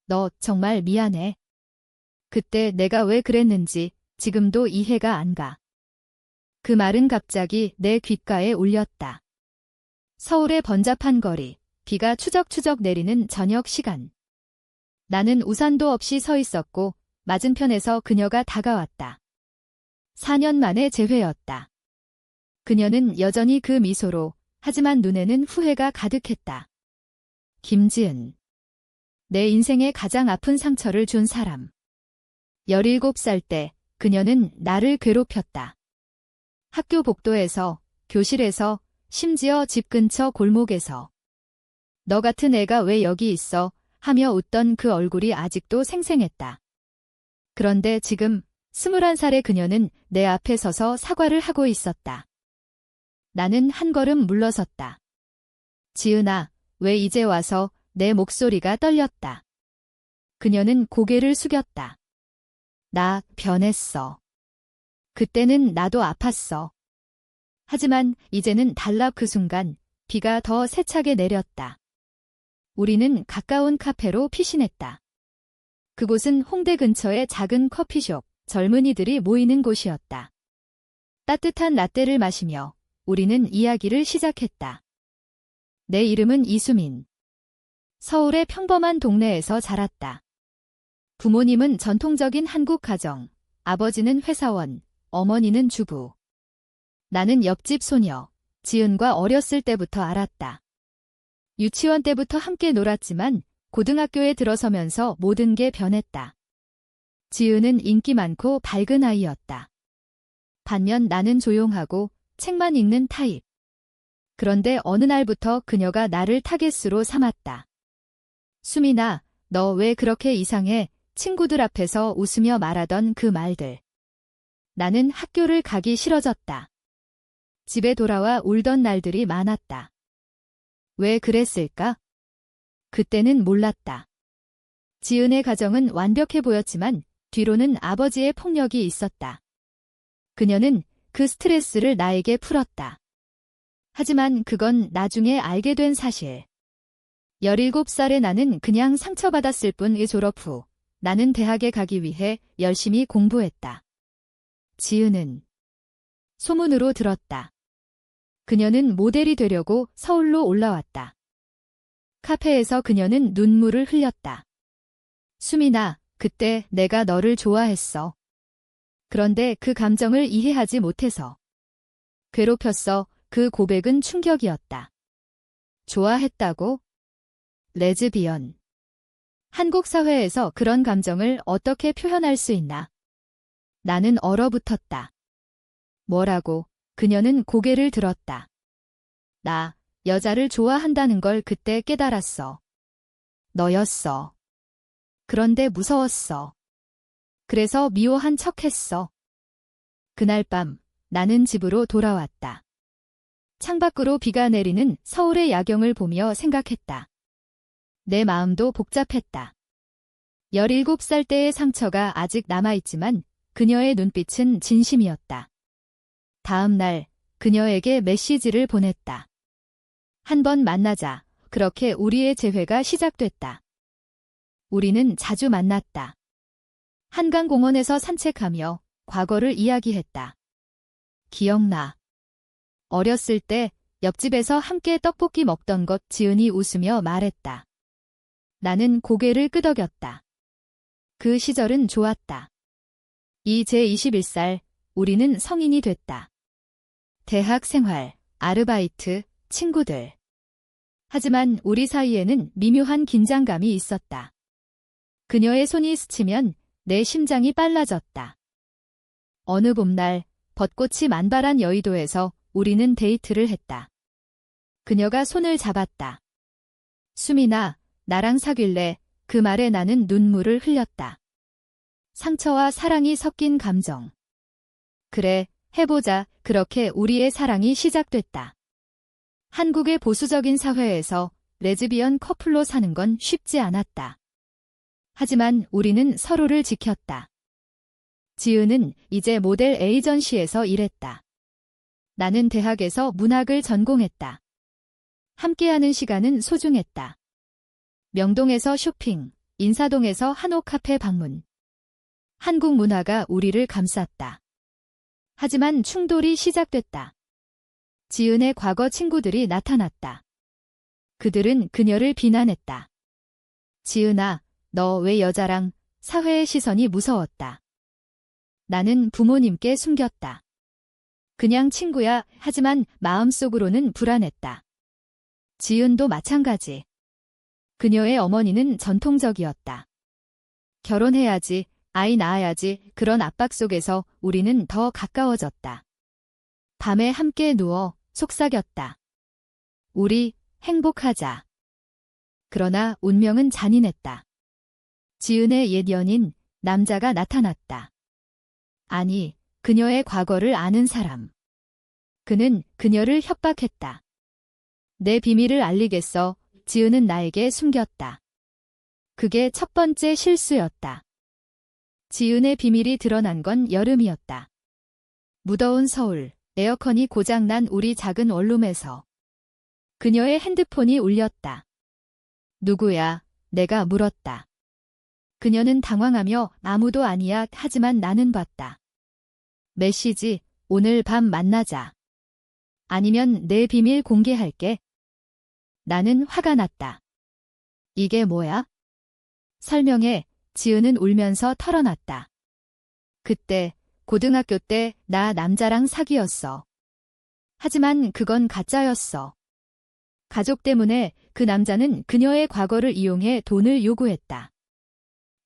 너 정말 미안해. 그때 내가 왜 그랬는지 지금도 이해가 안 가. 그 말은 갑자기 내 귓가에 울렸다. 서울의 번잡한 거리, 비가 추적추적 내리는 저녁 시간. 나는 우산도 없이 서 있었고 맞은편에서 그녀가 다가왔다. 4년 만의 재회였다. 그녀는 여전히 그 미소로, 하지만 눈에는 후회가 가득했다. 김지은. 내 인생에 가장 아픈 상처를 준 사람. 17살 때 그녀는 나를 괴롭혔다. 학교 복도에서, 교실에서, 심지어 집 근처 골목에서. 너 같은 애가 왜 여기 있어? 하며 웃던 그 얼굴이 아직도 생생했다. 그런데 지금 21살의 그녀는 내 앞에 서서 사과를 하고 있었다. 나는 한 걸음 물러섰다. 지은아, 왜 이제 와서? 내 목소리가 떨렸다. 그녀는 고개를 숙였다. 나 변했어. 그때는 나도 아팠어. 하지만 이제는 달라. 그 순간 비가 더 세차게 내렸다. 우리는 가까운 카페로 피신했다. 그곳은 홍대 근처의 작은 커피숍, 젊은이들이 모이는 곳이었다. 따뜻한 라떼를 마시며 우리는 이야기를 시작했다. 내 이름은 이수민. 서울의 평범한 동네에서 자랐다. 부모님은 전통적인 한국 가정, 아버지는 회사원, 어머니는 주부. 나는 옆집 소녀, 지은과 어렸을 때부터 알았다. 유치원 때부터 함께 놀았지만 고등학교에 들어서면서 모든 게 변했다. 지은은 인기 많고 밝은 아이였다. 반면 나는 조용하고 책만 읽는 타입. 그런데 어느 날부터 그녀가 나를 타겟으로 삼았다. 수민아, 너 왜 그렇게 이상해? 친구들 앞에서 웃으며 말하던 그 말들. 나는 학교를 가기 싫어졌다. 집에 돌아와 울던 날들이 많았다. 왜 그랬을까? 그때는 몰랐다. 지은의 가정은 완벽해 보였지만 뒤로는 아버지의 폭력이 있었다. 그녀는 그 스트레스를 나에게 풀었다. 하지만 그건 나중에 알게 된 사실. 17살의 나는 그냥 상처받았을 뿐. 졸업 후 나는 대학에 가기 위해 열심히 공부했다. 지은은 소문으로 들었다. 그녀는 모델이 되려고 서울로 올라왔다. 카페에서 그녀는 눈물을 흘렸다. 수민아, 그때 내가 너를 좋아했어. 그런데 그 감정을 이해하지 못해서 괴롭혔어. 그 고백은 충격이었다. 좋아했다고? 레즈비언. 한국 사회에서 그런 감정을 어떻게 표현할 수 있나? 나는 얼어붙었다. 뭐라고? 그녀는 고개를 들었다. 나, 여자를 좋아한다는 걸 그때 깨달았어. 너였어. 그런데 무서웠어. 그래서 미워한 척했어. 그날 밤, 나는 집으로 돌아왔다. 창밖으로 비가 내리는 서울의 야경을 보며 생각했다. 내 마음도 복잡했다. 17살 때의 상처가 아직 남아있지만 그녀의 눈빛은 진심이었다. 다음 날 그녀에게 메시지를 보냈다. 한번 만나자. 그렇게 우리의 재회가 시작됐다. 우리는 자주 만났다. 한강공원에서 산책하며 과거를 이야기했다. 기억나. 어렸을 때 옆집에서 함께 떡볶이 먹던 것. 지은이 웃으며 말했다. 나는 고개를 끄덕였다. 그 시절은 좋았다. 이제 21살, 우리는 성인이 됐다. 대학 생활, 아르바이트, 친구들. 하지만 우리 사이에는 미묘한 긴장감이 있었다. 그녀의 손이 스치면 내 심장이 빨라졌다. 어느 봄날, 벚꽃이 만발한 여의도에서 우리는 데이트를 했다. 그녀가 손을 잡았다. 수민아, 나랑 사귈래? 그 말에 나는 눈물을 흘렸다. 상처와 사랑이 섞인 감정. 그래, 해보자. 그렇게 우리의 사랑이 시작됐다. 한국의 보수적인 사회에서 레즈비언 커플로 사는 건 쉽지 않았다. 하지만 우리는 서로를 지켰다. 지은은 이제 모델 에이전시에서 일했다. 나는 대학에서 문학을 전공했다. 함께하는 시간은 소중했다. 명동에서 쇼핑, 인사동에서 한옥 카페 방문. 한국 문화가 우리를 감쌌다. 하지만 충돌이 시작됐다. 지은의 과거 친구들이 나타났다. 그들은 그녀를 비난했다. 지은아, 너 왜 여자랑? 사회의 시선이 무서웠다. 나는 부모님께 숨겼다. 그냥 친구야. 하지만 마음속으로는 불안했다. 지은도 마찬가지. 그녀의 어머니는 전통적이었다. 결혼해야지, 아이 낳아야지. 그런 압박 속에서 우리는 더 가까워졌다. 밤에 함께 누워 속삭였다. 우리 행복하자. 그러나 운명은 잔인했다. 지은의 옛 연인, 남자가 나타났다. 아니, 그녀의 과거를 아는 사람. 그는 그녀를 협박했다. 내 비밀을 알리겠어. 지은은 나에게 숨겼다. 그게 첫 번째 실수였다. 지은의 비밀이 드러난 건 여름이었다. 무더운 서울, 에어컨이 고장난 우리 작은 원룸에서 그녀의 핸드폰이 울렸다. 누구야? 내가 물었다. 그녀는 당황하며 아무도 아니야. 하지만 나는 봤다. 메시지, 오늘 밤 만나자. 아니면 내 비밀 공개할게. 나는 화가 났다. 이게 뭐야? 설명해. 지은은 울면서 털어놨다. 그때, 고등학교 때 나 남자랑 사귀었어. 하지만 그건 가짜였어. 가족 때문에 그 남자는 그녀의 과거를 이용해 돈을 요구했다.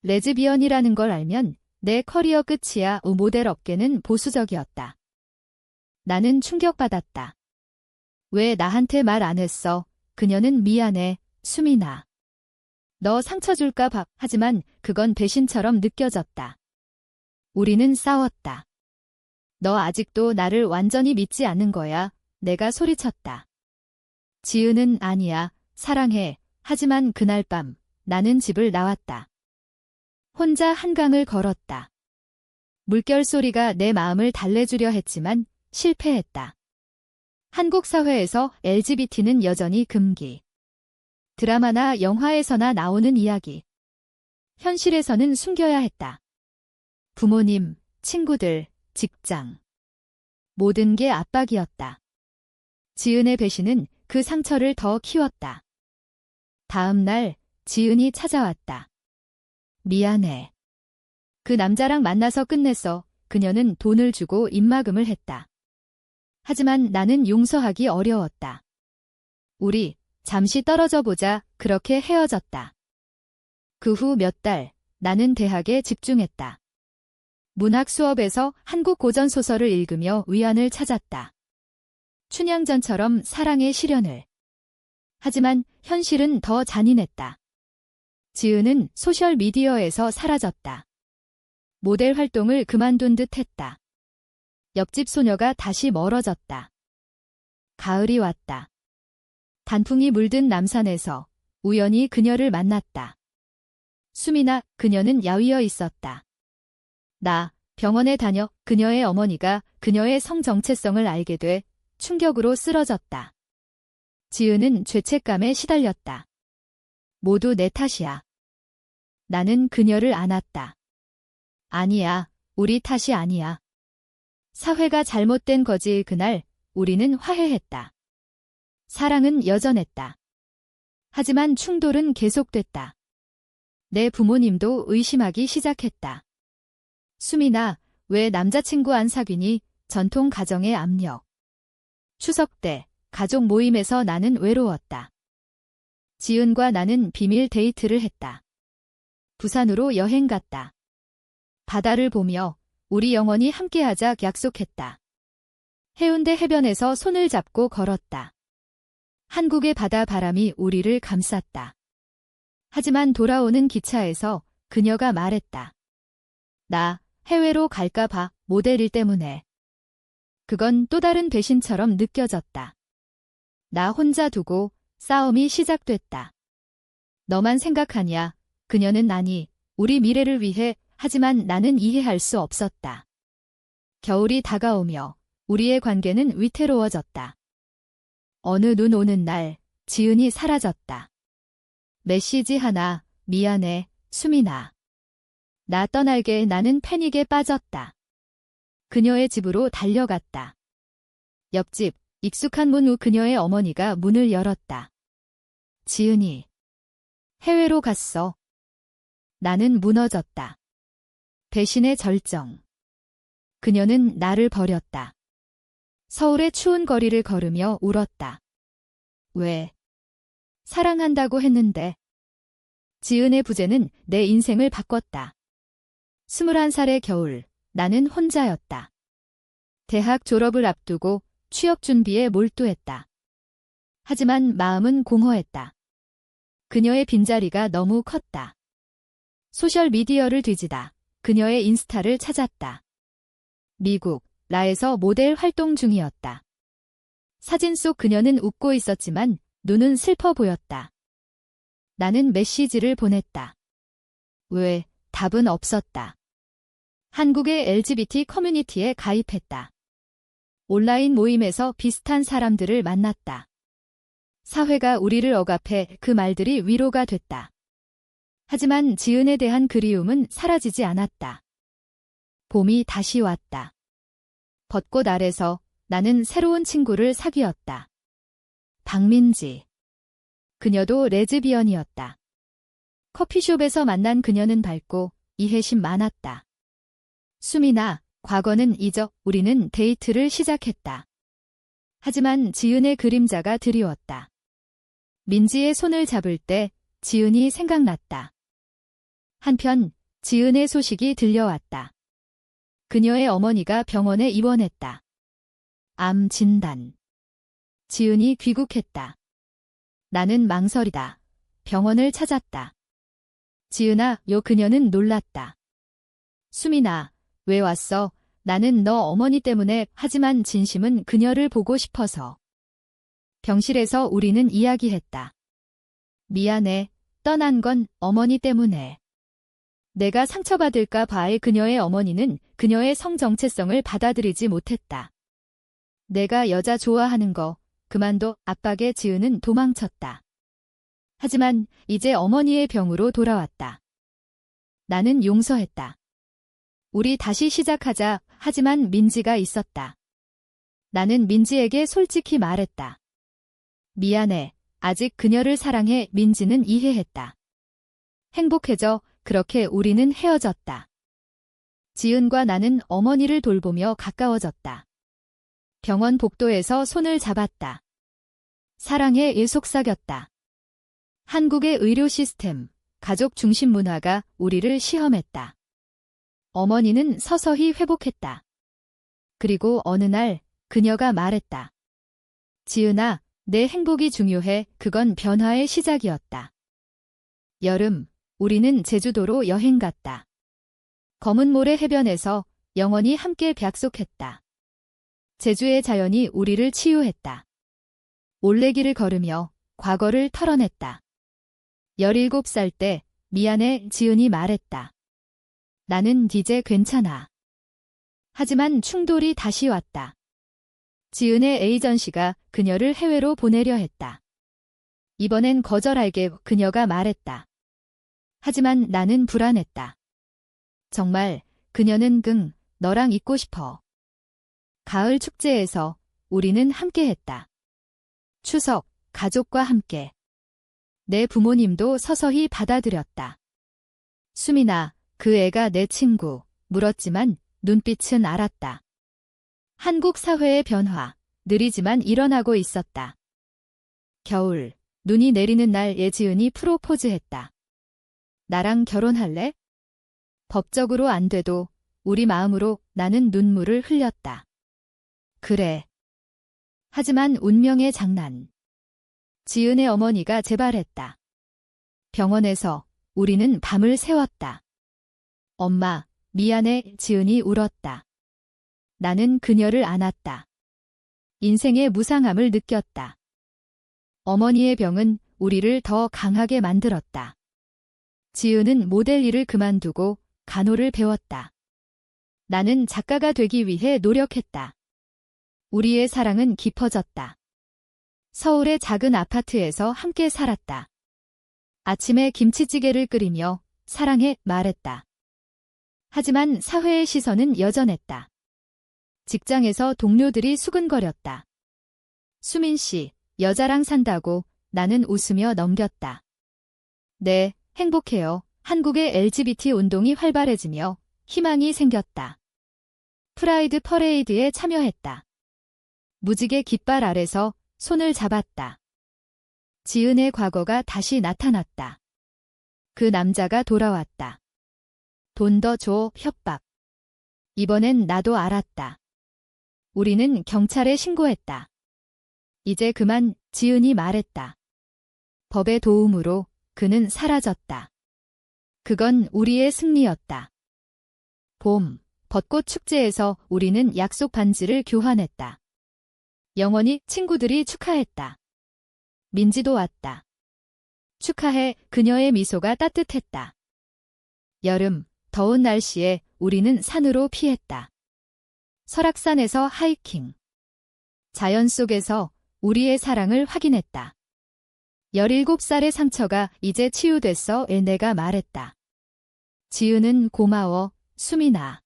레즈비언이라는 걸 알면 내 커리어 끝이야. 모델 업계는 보수적이었다. 나는 충격받았다. 왜 나한테 말 안 했어? 그녀는 미안해, 수민아. 너 상처 줄까 봐. 하지만 그건 배신처럼 느껴졌다. 우리는 싸웠다. 너 아직도 나를 완전히 믿지 않는 거야. 내가 소리쳤다. 지은은 아니야, 사랑해. 하지만 그날 밤 나는 집을 나왔다. 혼자 한강을 걸었다. 물결 소리가 내 마음을 달래주려 했지만 실패했다. 한국 사회에서 LGBT는 여전히 금기. 드라마나 영화에서나 나오는 이야기. 현실에서는 숨겨야 했다. 부모님, 친구들, 직장. 모든 게 압박이었다. 지은의 배신은 그 상처를 더 키웠다. 다음 날 지은이 찾아왔다. 미안해. 그 남자랑 만나서 끝냈어. 그녀는 돈을 주고 입막음을 했다. 하지만 나는 용서하기 어려웠다. 우리 잠시 떨어져 보자. 그렇게 헤어졌다. 그 후 몇 달 나는 대학에 집중했다. 문학 수업에서 한국 고전 소설을 읽으며 위안을 찾았다. 춘향전처럼 사랑의 시련을. 하지만 현실은 더 잔인했다. 지은은 소셜미디어에서 사라졌다. 모델 활동을 그만둔 듯 했다. 옆집 소녀가 다시 멀어졌다. 가을이 왔다. 단풍이 물든 남산에서 우연히 그녀를 만났다. 수민아, 그녀는 야위어 있었다. 나 병원에 다녀. 그녀의 어머니가 그녀의 성 정체성을 알게 돼 충격으로 쓰러졌다. 지은은 죄책감에 시달렸다. 모두 내 탓이야. 나는 그녀를 안았다. 아니야, 우리 탓이 아니야. 사회가 잘못된 거지. 그날 우리는 화해했다. 사랑은 여전했다. 하지만 충돌은 계속됐다. 내 부모님도 의심하기 시작했다. 수민아, 왜 남자친구 안 사귀니? 전통 가정의 압력. 추석 때 가족 모임에서 나는 외로웠다. 지은과 나는 비밀 데이트를 했다. 부산으로 여행 갔다. 바다를 보며 우리 영원히 함께하자 약속했다. 해운대 해변에서 손을 잡고 걸었다. 한국의 바다 바람이 우리를 감쌌다. 하지만 돌아오는 기차에서 그녀가 말했다. 나 해외로 갈까 봐. 모델 일 때문에. 그건 또 다른 배신처럼 느껴졌다. 나 혼자 두고 싸움이 시작됐다. 너만 생각하냐? 그녀는 아니, 우리 미래를 위해. 하지만 나는 이해할 수 없었다. 겨울이 다가오며 우리의 관계는 위태로워졌다. 어느 눈 오는 날 지은이 사라졌다. 메시지 하나, 미안해, 수민아. 나 떠날게. 나는 패닉에 빠졌다. 그녀의 집으로 달려갔다. 옆집, 익숙한 문 후 그녀의 어머니가 문을 열었다. 지은이. 해외로 갔어. 나는 무너졌다. 배신의 절정. 그녀는 나를 버렸다. 서울의 추운 거리를 걸으며 울었다. 왜? 사랑한다고 했는데. 지은의 부재는 내 인생을 바꿨다. 21살의 겨울, 나는 혼자였다. 대학 졸업을 앞두고 취업 준비에 몰두했다. 하지만 마음은 공허했다. 그녀의 빈자리가 너무 컸다. 소셜미디어를 뒤지다 그녀의 인스타를 찾았다. 미국, 라에서 모델 활동 중이었다. 사진 속 그녀는 웃고 있었지만 눈은 슬퍼 보였다. 나는 메시지를 보냈다. 왜? 답은 없었다. 한국의 LGBT 커뮤니티에 가입했다. 온라인 모임에서 비슷한 사람들을 만났다. 사회가 우리를 억압해 그 말들이 위로가 됐다. 하지만 지은에 대한 그리움은 사라지지 않았다. 봄이 다시 왔다. 벚꽃 아래서 나는 새로운 친구를 사귀었다. 박민지. 그녀도 레즈비언이었다. 커피숍에서 만난 그녀는 밝고 이해심 많았다. 수민아, 과거는 잊어. 우리는 데이트를 시작했다. 하지만 지은의 그림자가 드리웠다. 민지의 손을 잡을 때 지은이 생각났다. 한편 지은의 소식이 들려왔다. 그녀의 어머니가 병원에 입원했다. 암 진단. 지은이 귀국했다. 나는 망설이다. 병원을 찾았다. 지은아, 그녀는 놀랐다. 수민아, 왜 왔어? 나는 너 어머니 때문에. 하지만 진심은 그녀를 보고 싶어서. 병실에서 우리는 이야기했다. 미안해. 떠난 건 어머니 때문에. 내가 상처받을까 봐의 그녀의 어머니는 그녀의 성 정체성을 받아들이지 못했다. 내가 여자 좋아하는 거 그만둬. 압박에 지은은 도망쳤다. 하지만 이제 어머니의 병으로 돌아왔다. 나는 용서했다. 우리 다시 시작하자. 하지만 민지가 있었다. 나는 민지에게 솔직히 말했다. 미안해. 아직 그녀를 사랑해. 민지는 이해했다. 행복해져. 그렇게 우리는 헤어졌다. 지은과 나는 어머니를 돌보며 가까워졌다. 병원 복도에서 손을 잡았다. 사랑에 속삭였다. 한국의 의료 시스템, 가족 중심 문화가 우리를 시험했다. 어머니는 서서히 회복했다. 그리고 어느 날 그녀가 말했다. 지은아, 내 행복이 중요해. 그건 변화의 시작이었다. 여름, 우리는 제주도로 여행 갔다. 검은 모래 해변에서 영원히 함께 약속했다. 제주의 자연이 우리를 치유했다. 올레길을 걸으며 과거를 털어냈다. 17살 때 미안해. 지은이 말했다. 나는 이제 괜찮아. 하지만 충돌이 다시 왔다. 지은의 에이전시가 그녀를 해외로 보내려 했다. 이번엔 거절할게. 그녀가 말했다. 하지만 나는 불안했다. 정말 그녀는 너랑 있고 싶어. 가을 축제에서 우리는 함께했다. 추석, 가족과 함께. 내 부모님도 서서히 받아들였다. 수민아, 그 애가 내 친구. 물었지만 눈빛은 알았다. 한국 사회의 변화, 느리지만 일어나고 있었다. 겨울, 눈이 내리는 날 예지은이 프로포즈했다. 나랑 결혼할래? 법적으로 안 돼도 우리 마음으로. 나는 눈물을 흘렸다. 그래. 하지만 운명의 장난. 지은의 어머니가 재발했다. 병원에서 우리는 밤을 새웠다. 엄마, 미안해. 지은이 울었다. 나는 그녀를 안았다. 인생의 무상함을 느꼈다. 어머니의 병은 우리를 더 강하게 만들었다. 지은은 모델 일을 그만두고 간호를 배웠다. 나는 작가가 되기 위해 노력했다. 우리의 사랑은 깊어졌다. 서울의 작은 아파트에서 함께 살았다. 아침에 김치찌개를 끓이며 사랑해 말했다. 하지만 사회의 시선은 여전했다. 직장에서 동료들이 수근거렸다. 수민 씨, 여자랑 산다고. 나는 웃으며 넘겼다. 네, 행복해요. 한국의 LGBT 운동이 활발해지며 희망이 생겼다. 프라이드 퍼레이드에 참여했다. 무지개 깃발 아래서 손을 잡았다. 지은의 과거가 다시 나타났다. 그 남자가 돌아왔다. 돈 더 줘, 협박. 이번엔 나도 알았다. 우리는 경찰에 신고했다. 이제 그만, 지은이 말했다. 법의 도움으로 그는 사라졌다. 그건 우리의 승리였다. 봄, 벚꽃 축제에서 우리는 약속 반지를 교환했다. 영원히 친구들이 축하했다. 민지도 왔다. 축하해. 그녀의 미소가 따뜻했다. 여름, 더운 날씨에 우리는 산으로 피했다. 설악산에서 하이킹. 자연 속에서 우리의 사랑을 확인했다. 17살의 상처가 이제 치유됐어. 내가 말했다. 지은은 고마워. 수민아.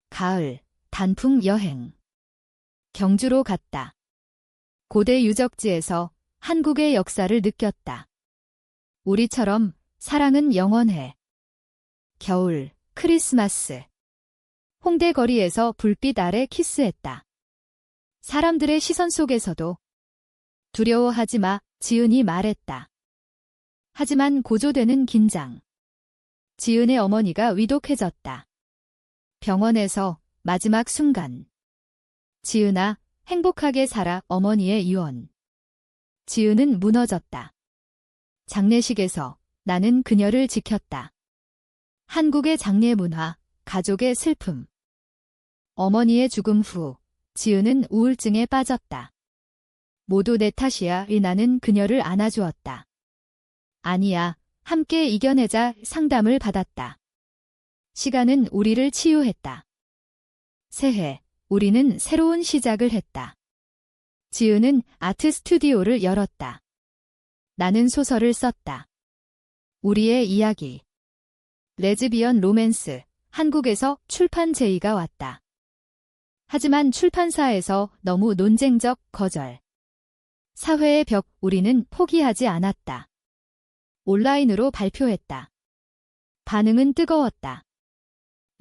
가을, 단풍 여행. 경주로 갔다. 고대 유적지에서 한국의 역사를 느꼈다. 우리처럼 사랑은 영원해. 겨울, 크리스마스. 홍대 거리에서 불빛 아래 키스했다. 사람들의 시선 속에서도 두려워하지 마, 지은이 말했다. 하지만 고조되는 긴장. 지은의 어머니가 위독해졌다. 병원에서 마지막 순간. 지은아, 행복하게 살아. 어머니의 유언. 지은은 무너졌다. 장례식에서 나는 그녀를 지켰다. 한국의 장례 문화, 가족의 슬픔. 어머니의 죽음 후 지은은 우울증에 빠졌다. 모두 내 탓이야. 나는 그녀를 안아주었다. 아니야, 함께 이겨내자. 상담을 받았다. 시간은 우리를 치유했다. 새해, 우리는 새로운 시작을 했다. 지은은 아트 스튜디오를 열었다. 나는 소설을 썼다. 우리의 이야기. 레즈비언 로맨스. 한국에서 출판 제의가 왔다. 하지만 출판사에서 너무 논쟁적 거절. 사회의 벽. 우리는 포기하지 않았다. 온라인으로 발표했다. 반응은 뜨거웠다.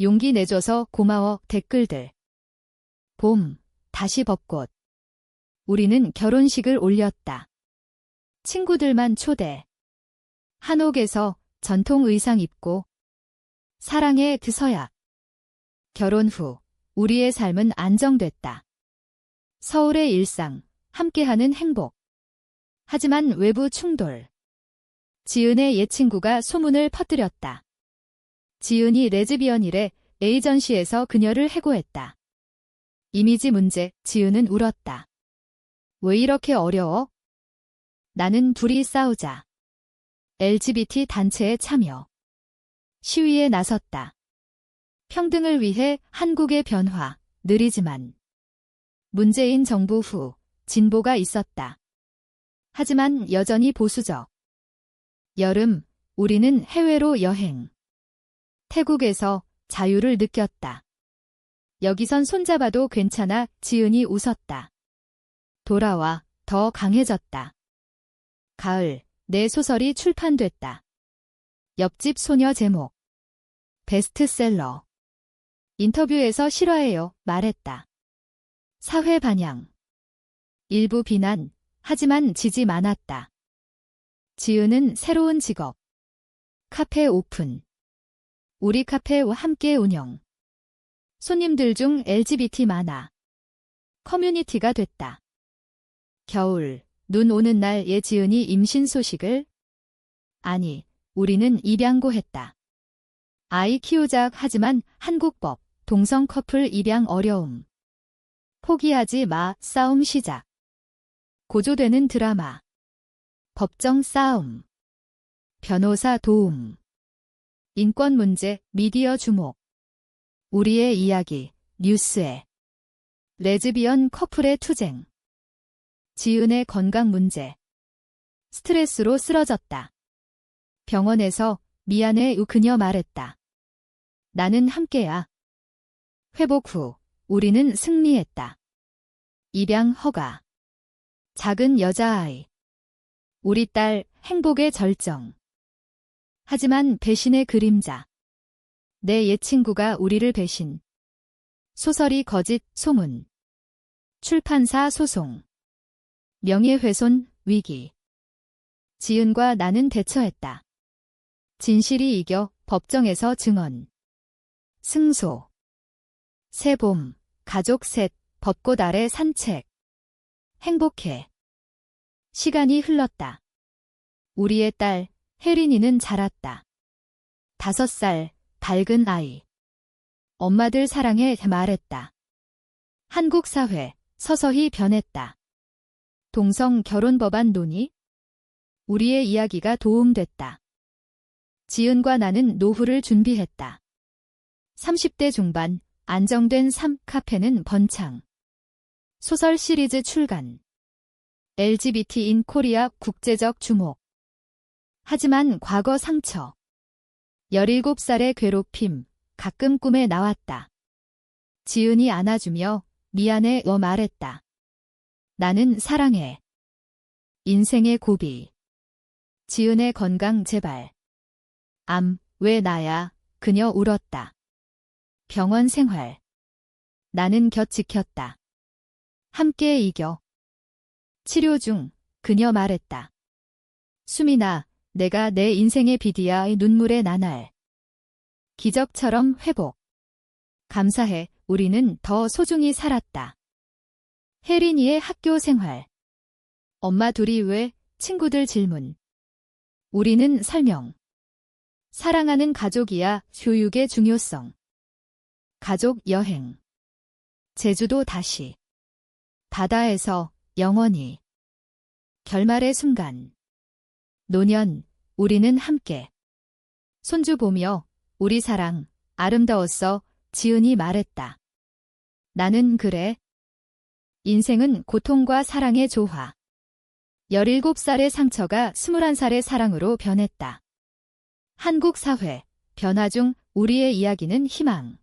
용기 내줘서 고마워. 댓글들. 봄, 다시 벚꽃. 우리는 결혼식을 올렸다. 친구들만 초대. 한옥에서 전통 의상 입고. 사랑의 드서야. 결혼 후 우리의 삶은 안정됐다. 서울의 일상, 함께하는 행복. 하지만 외부 충돌. 지은의 옛 친구가 소문을 퍼뜨렸다. 지은이 레즈비언이래. 에이전시에서 그녀를 해고했다. 이미지 문제. 지은은 울었다. 왜 이렇게 어려워? 나는 둘이 싸우자. LGBT 단체에 참여. 시위에 나섰다. 평등을 위해 한국의 변화, 느리지만. 문재인 정부 후 진보가 있었다. 하지만 여전히 보수적. 여름, 우리는 해외로 여행. 태국에서 자유를 느꼈다. 여기선 손잡아도 괜찮아. 지은이 웃었다. 돌아와, 더 강해졌다. 가을, 내 소설이 출판됐다. 옆집 소녀 제목. 베스트셀러. 인터뷰에서 싫어해요. 말했다. 사회 반향. 일부 비난, 하지만 지지 많았다. 지은은 새로운 직업. 카페 오픈. 우리 카페와 함께 운영. 손님들 중 LGBT 많아. 커뮤니티가 됐다. 겨울, 눈 오는 날 지은이 임신 소식을? 아니, 우리는 입양고했다. 아이 키우자. 하지만 한국법, 동성 커플 입양 어려움. 포기하지 마. 싸움 시작. 고조되는 드라마. 법정 싸움. 변호사 도움. 인권 문제, 미디어 주목. 우리의 이야기, 뉴스에. 레즈비언 커플의 투쟁. 지은의 건강 문제. 스트레스로 쓰러졌다. 병원에서 미안해 그녀 말했다. 나는 함께야. 회복 후 우리는 승리했다. 입양 허가. 작은 여자아이. 우리 딸 행복의 절정. 하지만 배신의 그림자. 내 옛 친구가 우리를 배신. 소설이 거짓 소문. 출판사 소송. 명예훼손 위기. 지은과 나는 대처했다. 진실이 이겨 법정에서 증언. 승소. 새봄, 가족 셋, 벚꽃 아래 산책. 행복해. 시간이 흘렀다. 우리의 딸, 혜린이는 자랐다. 5살, 밝은 아이. 엄마들 사랑해 말했다. 한국 사회, 서서히 변했다. 동성 결혼 법안 논의? 우리의 이야기가 도움됐다. 지은과 나는 노후를 준비했다. 30대 중반, 안정된 삶 카페는 번창. 소설 시리즈 출간. LGBT 인 코리아 국제적 주목. 하지만 과거 상처. 17살의 괴롭힘, 가끔 꿈에 나왔다. 지은이 안아주며 미안해 말했다. 나는 사랑해. 인생의 고비. 지은의 건강 제발. 암, 왜 나야, 그녀 울었다. 병원 생활. 나는 곁 지켰다. 함께 이겨. 치료 중, 그녀 말했다. 수민아, 내가 내 인생의 비디야 눈물의 나날. 기적처럼 회복. 감사해, 우리는 더 소중히 살았다. 혜린이의 학교 생활. 엄마 둘이 왜? 친구들 질문. 우리는 설명. 사랑하는 가족이야, 교육의 중요성. 가족 여행. 제주도 다시. 바다에서 영원히. 결말의 순간. 노년, 우리는 함께. 손주 보며 우리 사랑 아름다웠어, 지은이 말했다. 나는 그래. 인생은 고통과 사랑의 조화. 17살의 상처가 21살의 사랑으로 변했다. 한국 사회, 변화 중 우리의 이야기는 희망.